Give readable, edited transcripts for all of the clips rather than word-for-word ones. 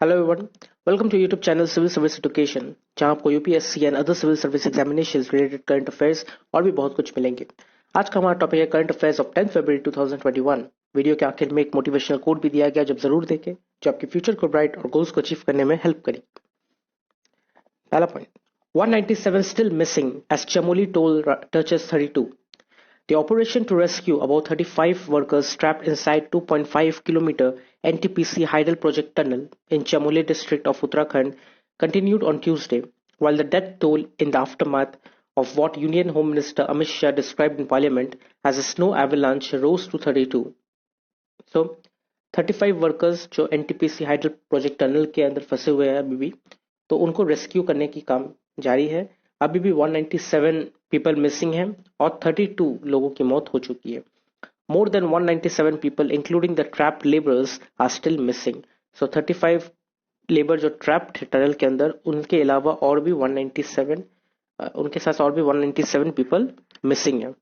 Hello everyone, welcome to YouTube channel civil service education, जहां आपको UPSC and other civil service examinations related current affairs और भी बहुत कुछ मिलेंगे। आज का हमारा टॉपिक है current affairs of 10 February 2021। Video के आखिर में एक मोटिवेशनल कोट भी दिया गया, जब जरूर देखें, जो आपके फ्यूचर को ब्राइट और गोल्स को अचीव करने में हेल्प करेगी। पहला point, 197 still missing as Chamoli toll touches 32. The operation to rescue about 35 workers trapped inside 2.5-kilometer NTPC Hydel project tunnel in Chamole district of Uttarakhand continued on Tuesday, while the death toll in the aftermath of what Union Home Minister Amit Shah described in Parliament as a snow avalanche rose to 32. So, 35 workers जो NTPC hydel project tunnel के अंदर फंसे हुए हैं अभी भी, तो उनको रेस्क्यू करने की काम जारी है। अभी भी 197 पीपल मिसिंग हैं और 32 लोगों की मौत हो चुकी है। More than 197 people including the trapped labourers are still missing. So 35 labour जो ट्रैप्ड है टनल के अंदर, उनके अलावा और भी 197 उनके साथ और भी 197 पीपल मिसिंग है।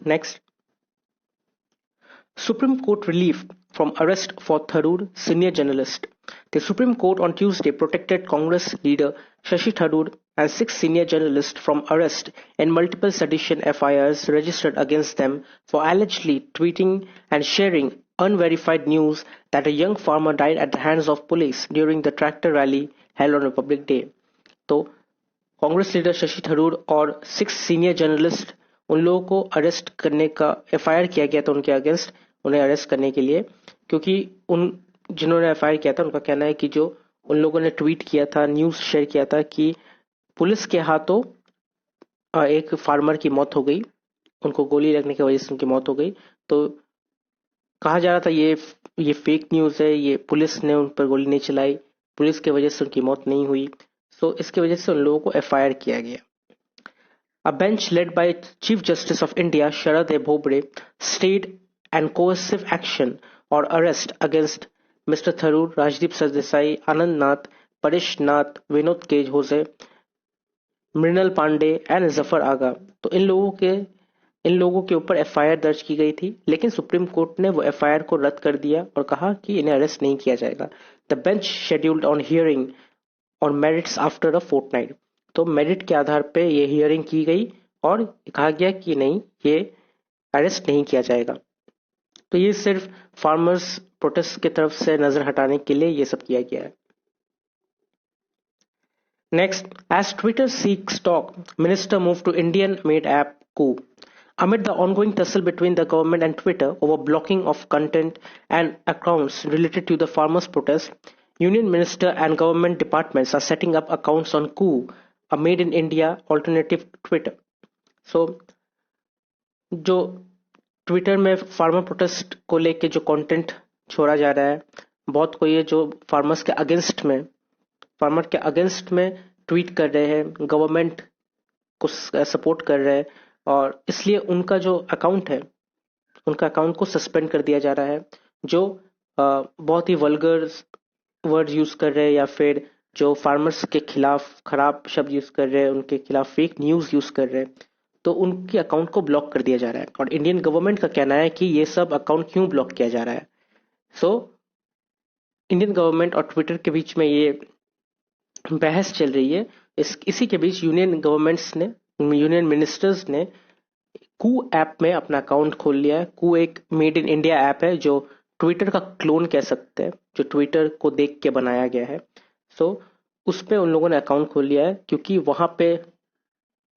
Next, Supreme Court relief from arrest for Tharoor senior journalist. The Supreme Court on Tuesday protected Congress leader Shashi Tharoor and 6 senior journalists from arrest in multiple sedition FIRs registered against them for allegedly tweeting and sharing unverified news that a young farmer died at the hands of police during the tractor rally held on Republic Day. तो Congress leader Shashi Tharoor और 6 senior journalist, उन लोगों को arrest करने का FIR किया गया था उनके अगेंस्ट, उन्हें अरेस्ट करने के लिए, क्योंकि उन जिन्होंने एफआईआर किया था उनका कहना है कि जो उन लोगों ने ट्वीट किया था, न्यूज शेयर किया था कि पुलिस के हाथों एक फार्मर की मौत हो गई, उनको गोली लगने की वजह से उनकी मौत हो गई। तो कहा जा रहा था ये फेक न्यूज है, ये पुलिस ने उन पर गोली नहीं चलाई, पुलिस की वजह से उनकी मौत नहीं हुई। सो इसकी वजह से उन लोगों को एफआईआर किया गया। A bench led by Chief Justice of India Sharad A. Bobde stayed and coercive action or arrest against Mr. Tharoor, Rajdeep Sardesai, Anand Nath, Paresh Nath, Vinod K. Jose, Mrinal Pande and Zafar Agha. तो इन लोगों के ऊपर FIR दर्ज की गई थी, लेकिन सुप्रीम कोर्ट ने वो एफआईआर को रद्द कर दिया और कहा कि इन्हें अरेस्ट नहीं किया जाएगा। The bench scheduled on hearing on merits after a fortnight. तो मेरिट के आधार पे ये हियरिंग की गई और कहा गया कि नहीं, ये अरेस्ट नहीं किया जाएगा। तो ये सिर्फ फार्मर्स प्रोटेस्ट की तरफ से नजर हटाने के लिए ये सब किया गया है। Next, as Twitter seeks talk, Minister moved to Indian-made app coup. Amid the ongoing tussle between the government and Twitter over blocking of content and accounts related to the farmers' protest, Union Minister and government departments are setting up accounts on Coup, a made-in-India alternative to Twitter. So, जो Twitter में farmer protest को लेके जो content छोड़ा जा रहा है, बहुत कोई है जो फार्मर के अगेंस्ट में ट्वीट कर रहे हैं, गवर्नमेंट को सपोर्ट कर रहे हैं, और इसलिए उनका जो अकाउंट है, उनका अकाउंट को सस्पेंड कर दिया जा रहा है। जो बहुत ही वल्गर वर्ड यूज कर रहे हैं या फिर जो फार्मर्स के खिलाफ खराब शब्द यूज कर रहे हैं, उनके खिलाफ फेक न्यूज यूज कर रहे हैं, तो उनके अकाउंट को ब्लॉक कर दिया जा रहा है। और इंडियन गवर्नमेंट का कहना है कि ये सब अकाउंट क्यों ब्लॉक किया जा रहा है। सो इंडियन गवर्नमेंट और ट्विटर के बीच में ये बहस चल रही है। इसी के बीच यूनियन मिनिस्टर्स ने कू ऐप में अपना अकाउंट खोल लिया है। कू एक मेड इन इंडिया ऐप है जो ट्विटर का क्लोन कह सकते हैं, जो ट्विटर को देख के बनाया गया है। सो उस पे उन लोगों ने अकाउंट खोल लिया है, क्योंकि वहां पे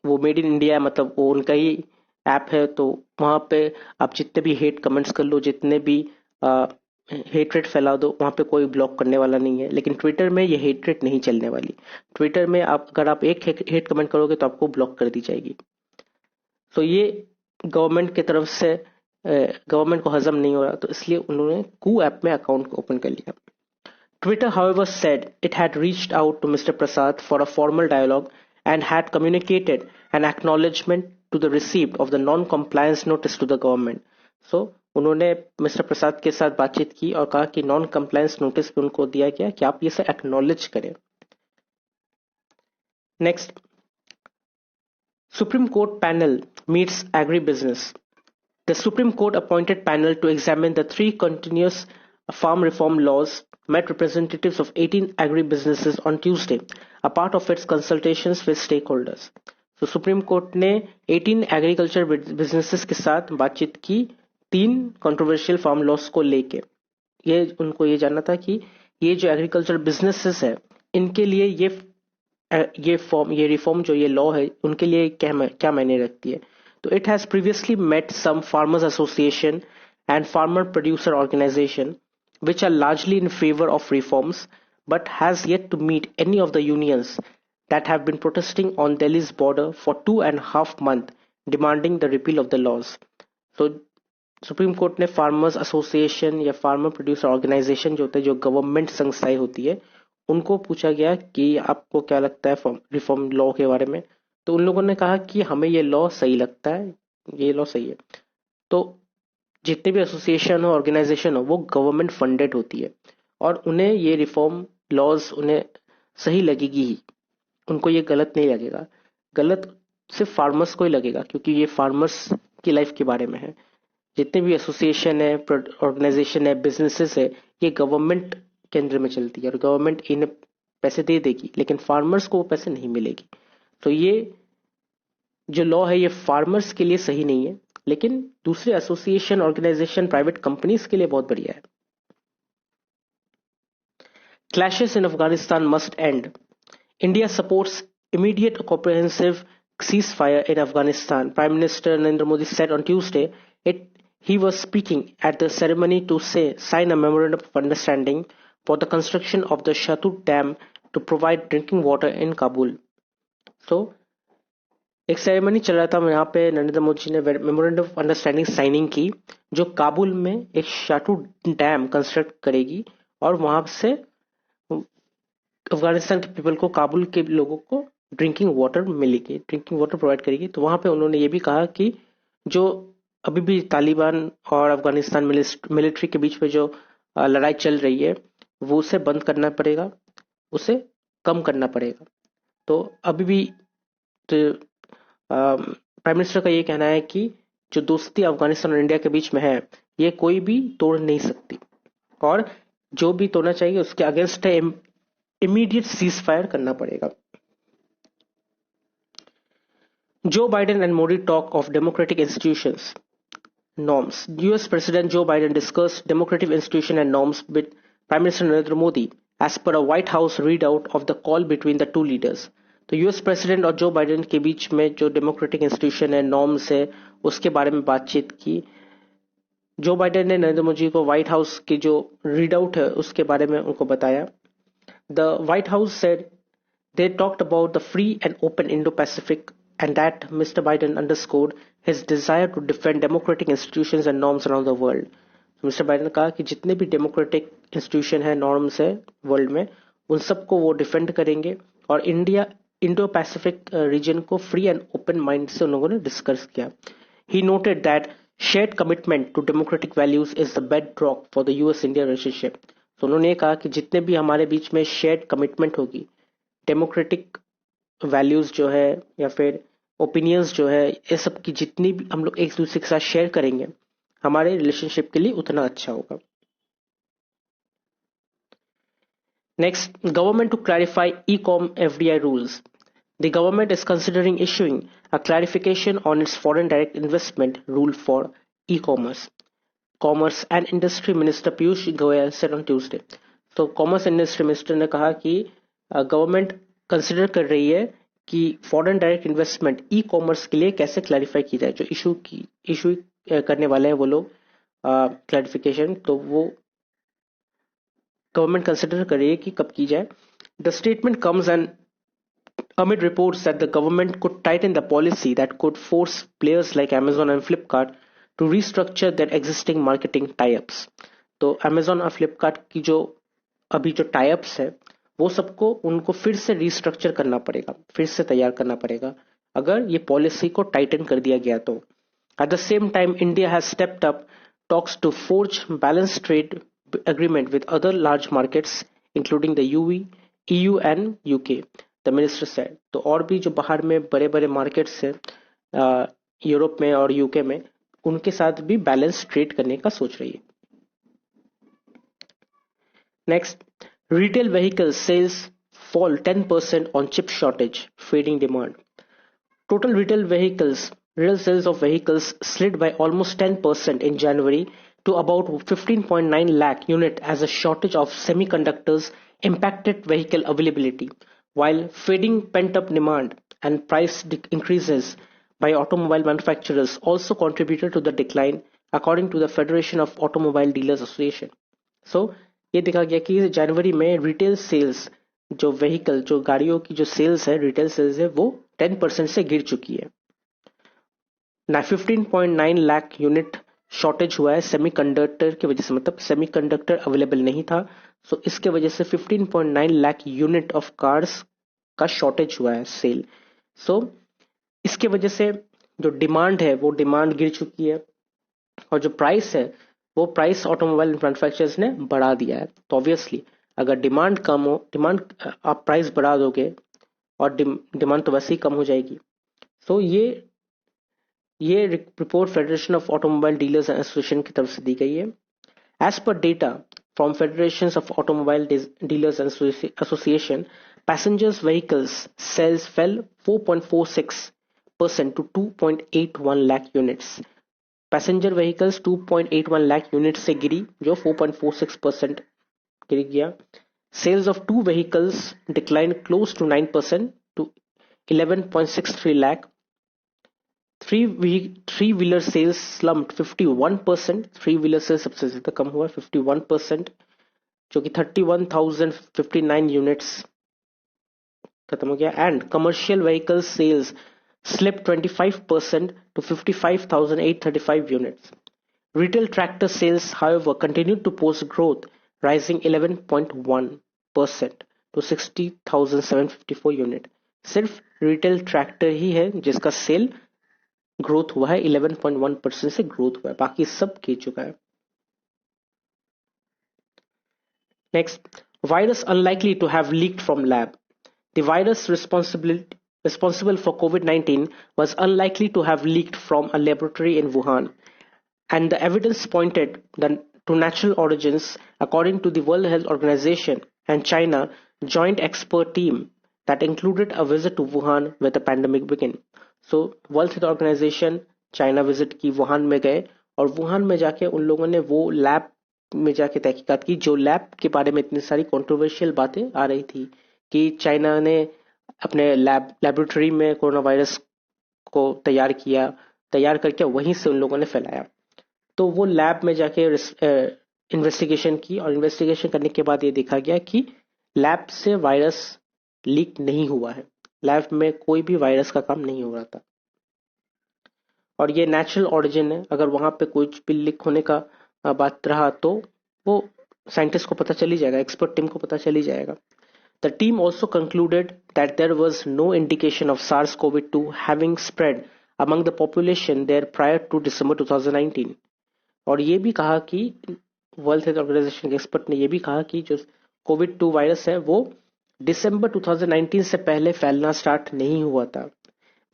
वो मेड इन इंडिया है, मतलब वो उनका ही ऐप है। तो वहां पे आप जितने भी हेट कमेंट्स कर लो, जितने भी हेटरेट फैला दो, वहां पे कोई ब्लॉक करने वाला नहीं है। लेकिन ट्विटर में ये हेटरेट नहीं चलने वाली। ट्विटर में अगर आप एक हेट कमेंट करोगे तो आपको ब्लॉक कर दी जाएगी। तो ये गवर्नमेंट की तरफ से गवर्नमेंट को हजम नहीं हो रहा, तो इसलिए उन्होंने कू ऐप में अकाउंट ओपन कर लिया। Twitter, however, said it had reached out to Mr. Prasad for a formal dialogue and had communicated an acknowledgement to the receipt of the non-compliance notice to the government. So, उन्होंने mister प्रसाद के साथ बातचीत की और कहा कि non compliance notice पे उनको दिया गया कि आप ये सब एक्नॉलेज करें। Next, supreme court panel meets agribusiness. The Supreme Court appointed panel to examine the three continuous farm reform laws met representatives of 18 agribusinesses on Tuesday, a part of its consultations with stakeholders. तो supreme court ने 18 agriculture businesses के साथ बातचीत की 3 controversial farm laws को लेके। ये उनको ये जानना था कि ये जो एग्रीकल्चर बिजनेसेस है इनके लिए ये रिफॉर्म जो ये लॉ है उनके लिए क्या मायने रखती है। तो it has previously met some farmers association and farmer producer organization which are largely in favor of reforms but has yet to meet any of the unions that have been protesting on Delhi's border for 2.5 months demanding the repeal of the laws. So supreme court ने farmers association या farmer producer organisation जो होते हैं, जो government संस्थाएं होती है, उनको पूछा गया कि आपको क्या लगता है रिफॉर्म लॉ के बारे में। तो उन लोगों ने कहा कि हमें ये लॉ सही लगता है, ये लॉ सही है। तो जितने भी एसोसिएशन हो, ऑर्गेनाइजेशन हो, वो गवर्नमेंट फंडेड होती है और उन्हें ये रिफॉर्म लॉज उन्हें सही लगेगी ही, उनको ये गलत नहीं लगेगा। गलत सिर्फ फार्मर्स को ही लगेगा क्योंकि ये फार्मर्स की लाइफ के बारे में है। जितने भी एसोसिएशन है, ऑर्गेनाइजेशन है, बिजनेसेस है, ये गवर्नमेंट के अंदर में चलती है और गवर्नमेंट इन्हें पैसे दे देगी, लेकिन फार्मर्स को वो पैसे नहीं मिलेगी। तो ये जो लॉ है ये फार्मर्स के लिए सही नहीं है, लेकिन दूसरे एसोसिएशन, ऑर्गेनाइजेशन, प्राइवेट कंपनीज के लिए बहुत बढ़िया है। Clashes in Afghanistan must end. India supports immediate comprehensive ceasefire in Afghanistan, Prime Minister Narendra Modi said on Tuesday. He was speaking at the ceremony to sign a memorandum of understanding for the construction of the Shatut Dam to provide drinking water in Kabul. So, एक ceremony चल रहा था यहाँ पे, नरेंद्र मोदी जी ने memorandum of understanding signing की जो काबुल में एक शाटू डैम कंस्ट्रक्ट करेगी और वहां से अफगानिस्तान के पीपल को, काबुल के लोगों को ड्रिंकिंग वाटर मिलेगी, ड्रिंकिंग वाटर प्रोवाइड करेगी। तो वहां पे उन्होंने ये भी कहा कि जो अभी भी तालिबान और अफगानिस्तान मिलिट्री के बीच में जो लड़ाई चल रही है वो उसे बंद करना पड़ेगा, उसे कम करना पड़ेगा। तो अभी भी प्राइम मिनिस्टर का ये कहना है कि जो दोस्ती अफगानिस्तान और इंडिया के बीच में है ये कोई भी तोड़ नहीं सकती और जो भी तोड़ना चाहिए उसके अगेंस्ट इमीडिएट सीज फायर करना पड़ेगा। Joe Biden and Modi talk of democratic institutions norms. US President Joe Biden discussed democratic institution and norms with Prime Minister Narendra Modi as per a White House readout of the call between the two leaders. तो US president और Joe Biden के बीच में जो democratic institution है, norms है, उसके बारे में बातचीत की। जो बाइडेन ने नरेंद्र मोदी को व्हाइट हाउस की जो रीडआउट है उसके बारे में उनको बताया। The white house said they talked about the free and open Indo Pacific and that Mr. Biden underscored his desire to defend democratic institutions and norms around the world. Mister Biden ने कहा कि जितने भी democratic institution है, norms है world में, उन सबको वो डिफेंड करेंगे और इंडो पैसिफिक रीजन को फ्री एंड ओपन माइंड से उन लोगों ने डिस्कस किया। He noted that shared commitment to democratic values is the bedrock for the US India relationship. तो उन्होंने ये कहा कि जितने भी हमारे बीच में शेयर्ड कमिटमेंट होगी, डेमोक्रेटिक वैल्यूज जो है या फिर ओपिनियंस जो है, ये सब की जितनी भी हम लोग एक दूसरे के साथ शेयर करेंगे हमारे रिलेशनशिप के लिए उतना अच्छा होगा। Next, government to clarify e-com FDI rules. The government is considering issuing a clarification on its foreign direct investment rule for e-commerce, commerce and industry minister Piyush Goyal said on Tuesday. तो commerce and industry minister ने कहा कि government consider कर रही है कि foreign direct investment e commerce के लिए कैसे क्लैरिफाई की जाए। जो इशू करने वाले हैं वो लोग क्लैरिफिकेशन, तो वो गवर्नमेंट कंसिडर कर रही है कि कब की जाए। The statement comes and amid reports that the government could tighten the policy that could force players like Amazon and Flipkart to restructure their existing marketing tie-ups. तो Amazon और Flipkart की जो अभी जो tie-ups है वो सबको उनको फिर से रिस्ट्रक्चर करना पड़ेगा, फिर से तैयार करना पड़ेगा अगर ये पॉलिसी को टाइटन कर दिया गया तो। At the same time India has stepped up talks to forge balance trade agreement with other large markets including the EU and UK, the minister said. तो और भी जो बाहर में बड़े बड़े मार्केट्स है यूरोप में और यूके में, उनके साथ भी बैलेंस ट्रेड करने का सोच रही है। Next, retail vehicle sales fall 10% on chip shortage, fading demand. Total retail sales of vehicles slid by almost 10% in January to about 15.9 lakh unit as a shortage of semiconductors impacted vehicle availability, while fading pent-up demand and price increases by automobile manufacturers also contributed to the decline, according to the Federation of Automobile Dealers Association. So ये देखा गया कि जनवरी में retail sales जो गाड़ियों की जो sales है, रिटेल सेल्स है, वो 10% से गिर चुकी है ना। 15.9 लाख यूनिट शॉर्टेज हुआ है सेमीकंडक्टर की वजह से, मतलब सेमीकंडक्टर अवेलेबल नहीं था, सो इसके वजह से 15.9 लाख यूनिट ऑफ कार्स का शॉर्टेज हुआ है सेल। सो इसके वजह से जो डिमांड है वो डिमांड गिर चुकी है, और जो प्राइस है वो प्राइस ऑटोमोबाइल मैन्युफैक्चरर्स ने बढ़ा दिया है। तो ऑब्वियसली अगर डिमांड कम हो, आप प्राइस बढ़ा दोगे और डिमांड तो वैसे ही कम हो जाएगी। सो ये report federation of automobile dealers association की तरफ से दी गई है। As per data from federation of automobile dealers association, passengers vehicles sales fell 4.46% to 2.81 lakh units। Passenger vehicles 2.81 lakh unit से गिरी, जो 4.46% गिर गया। Sales of two vehicles decline close to 9% to 11.63 lakh। Three wheeler sales slumped 51%। Three wheeler sales सबसे ज्यादा कम हुआ 51%, जो कि 31,059 यूनिट्स खत्म हो गया। And commercial vehicle sales slipped 25% to 55,835 units. Retail tractor sales, however, continued to post growth, rising 11.1% to 60,754 unit। सिर्फ retail tractor ही है जिसका सेल ग्रोथ हुआ है, 11.1% से ग्रोथ हुआ है, बाकी सब गिर चुका है। Next, virus unlikely to have leaked from lab। The virus responsible for COVID-19 was unlikely to have leaked from a laboratory in Wuhan, and the evidence pointed to natural origins, according to the World Health Organization and China joint expert team that included a visit to Wuhan where the pandemic began। So World Health Organization China visit की, Wuhan में गए, और Wuhan में जाके उन लोगों ने वो लैब में जाके तहकीकात की, जो लैब के बारे में इतनी सारी कंट्रोवर्शियल बातें आ रही थी कि चाइना ने अपने लेबोरेटरी में कोरोना वायरस को तैयार करके वहीं से उन लोगों ने फैलाया। तो वो लैब में जाके इन्वेस्टिगेशन की, और इन्वेस्टिगेशन करने के बाद ये देखा गया कि लैब से वायरस लीक नहीं हुआ है, लैब में कोई भी वायरस का काम नहीं हो रहा था, और ये नेचुरल ओरिजिन है। अगर वहां पे कुछ भी लीक होने का बात रहा तो वो साइंटिस्ट को पता चली जाएगा, एक्सपर्ट टीम को पता चली जाएगा। The team also concluded that there was no indication of SARS-CoV-2 having spread among the population there prior to December 2019। और ये भी कहा कि वर्ल्ड हेल्थ ऑर्गेनाइजेशन के एक्सपर्ट ने ये भी कहा कि जो कोविड-2 वायरस है वो दिसंबर 2019 से पहले फैलना स्टार्ट नहीं हुआ था।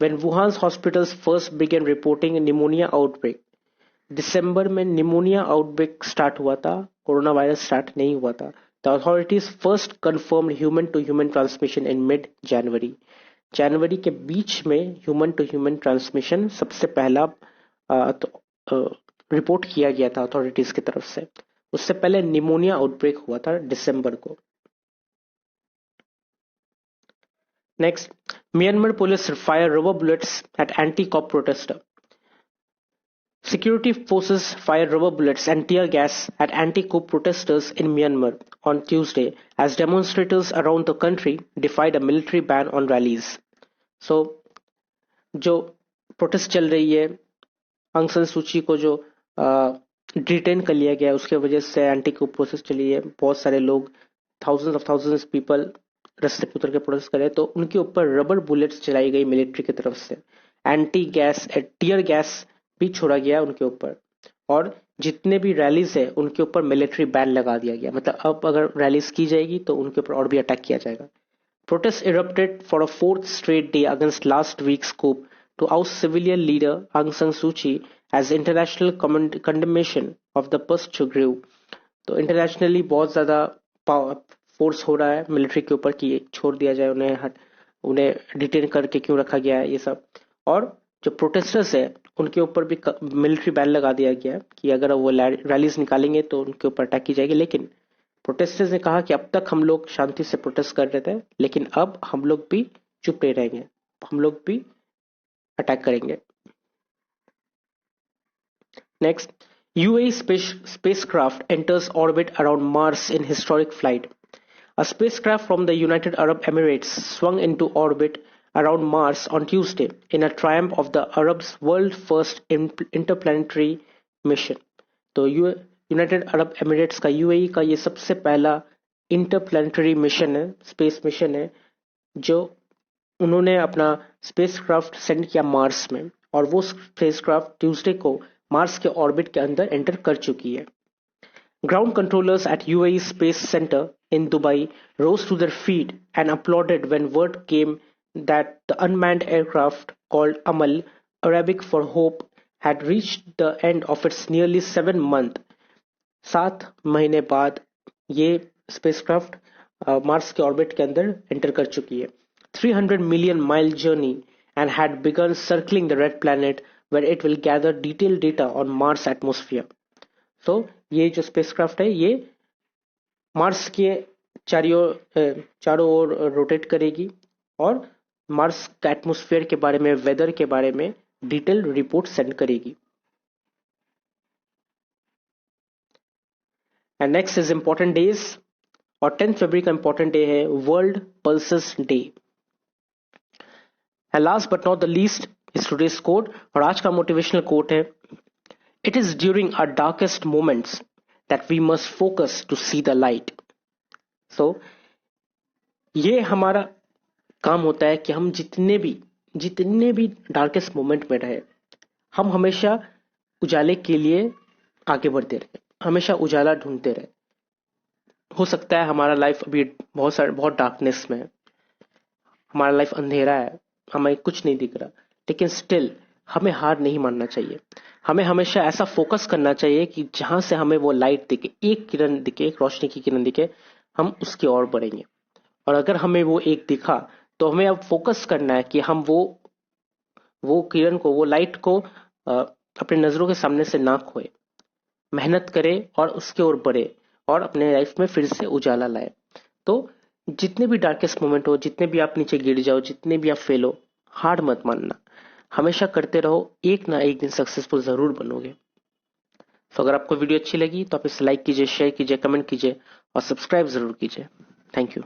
When Wuhan's hospitals first began reporting a pneumonia outbreak, दिसंबर में निमोनिया आउटब्रेक स्टार्ट हुआ था, कोरोना वायरस स्टार्ट नहीं हुआ था। The authorities first confirmed human to human transmission in mid January। जनवरी के बीच में ह्यूमन टू ह्यूमन ट्रांसमिशन सबसे पहला रिपोर्ट किया गया था अथॉरिटीज की तरफ से। उससे पहले निमोनिया आउटब्रेक हुआ था दिसंबर को। Next, Myanmar police fire rubber bullets at anti coup protester. Security forces fired rubber bullets and tear gas at anti-coup protesters in Myanmar on Tuesday as demonstrators around the country defied a military ban on rallies। So, जो protest चल रही है, आंग सान सूची को जो detain कर लिया गया उसके वजह से एंटी coup प्रोसेस चली है, बहुत सारे लोग, थाउजेंड्स पीपल रास्ते पे उतर के प्रोटेस्ट करे, तो उनके ऊपर रबर बुलेट्स चलाई गई मिलिट्री की तरफ से, टीयर गैस भी छोड़ा गया उनके ऊपर, और जितने भी रैलीज है उनके ऊपर मिलिट्री बैन लगा दिया गया। मतलब अब अगर रैलीज की जाएगी तो उनके ऊपर और भी अटैक किया जाएगा। Protests erupted for a fourth straight day against last week's coup to oust civilian leader Aung San Suu Kyi as international condemnation of the purge grew। तो इंटरनेशनली बहुत ज्यादा फोर्स हो रहा है मिलिट्री के ऊपर कि छोड़ दिया जाए उन्हें डिटेन करके क्यों रखा गया है ये सब। और जो प्रोटेस्टर्स है उनके ऊपर भी मिलिट्री बैन लगा दिया गया है कि अगर वो रैलीज निकालेंगे तो उनके ऊपर अटैक की जाएगी। लेकिन प्रोटेस्टर्स ने कहा कि अब तक हम लोग शांति से प्रोटेस्ट कर रहे थे, लेकिन अब हम लोग भी चुप नहीं रहेंगे, हम लोग भी अटैक करेंगे। Next, UAE spacecraft enters orbit around Mars in historic flight. A spacecraft from the United Arab Emirates swung into orbit around Mars on Tuesday in a triumph of the Arabs' world-first interplanetary mission. तो United Arab Emirates का UAE का ये सबसे पहला इंटरप्लानिटरी mission है, space mission है, जो उन्होंने अपना स्पेसक्राफ्ट सेंड किया मार्स में, और वो स्पेसक्राफ्ट ट्यूसडे को मार्स के ऑर्बिट के अंदर एंटर कर चुकी है। Ground controllers at UAE Space Center in Dubai rose to their feet and applauded when word came that the unmanned aircraft called Amal, Arabic for hope, had reached the end of its nearly 7 month 7 महीने बाद ये spacecraft Mars के orbit के अंदर enter कर चुकी है। 300 million mile journey and had begun circling the red planet where it will gather detailed data on Mars atmosphere. तो ये जो स्पेसक्राफ्ट है ये मार्स के चारों ओर रोटेट करेगी और मार्स का एटमॉस्फेयर के बारे में, वेदर के बारे में डिटेल रिपोर्ट सेंड करेगी। And next is important days, और 10 फरवरी का इंपॉर्टेंट डे है world pulses day. And last but not the least is today's quote, और आज का मोटिवेशनल कोट है, It is during our darkest moments that we must focus to see the light. So, ये हमारा काम होता है कि हम जितने भी डार्केस्ट मोमेंट में रहे, हम हमेशा उजाले के लिए आगे बढ़ते रहे, हमेशा उजाला ढूंढते रहे। हो सकता है हमारा लाइफ अभी बहुत डार्कनेस में है, हमारा लाइफ अंधेरा है, हमें कुछ नहीं दिख रहा, लेकिन स्टिल हमें हार नहीं मानना चाहिए। हमें हमेशा ऐसा फोकस करना चाहिए कि जहां से हमें वो लाइट दिखे, एक किरण दिखे, एक रोशनी की किरण दिखे, हम उसकी ओर बढ़ेंगे। और अगर हमें वो एक दिखा तो हमें अब फोकस करना है कि हम वो किरण को, वो लाइट को अपने नजरों के सामने से ना खोए, मेहनत करें और उसके ओर बढ़े और अपने लाइफ में फिर से उजाला लाए। तो जितने भी डार्केस्ट मोमेंट हो, जितने भी आप नीचे गिर जाओ, जितने भी आप फेल हो, हार मत मानना, हमेशा करते रहो, एक ना एक दिन सक्सेसफुल जरूर बनोगे। तो अगर आपको वीडियो अच्छी लगी तो आप इसे लाइक कीजिए, शेयर कीजिए, कमेंट कीजिए और सब्सक्राइब जरूर कीजिए। Thank you.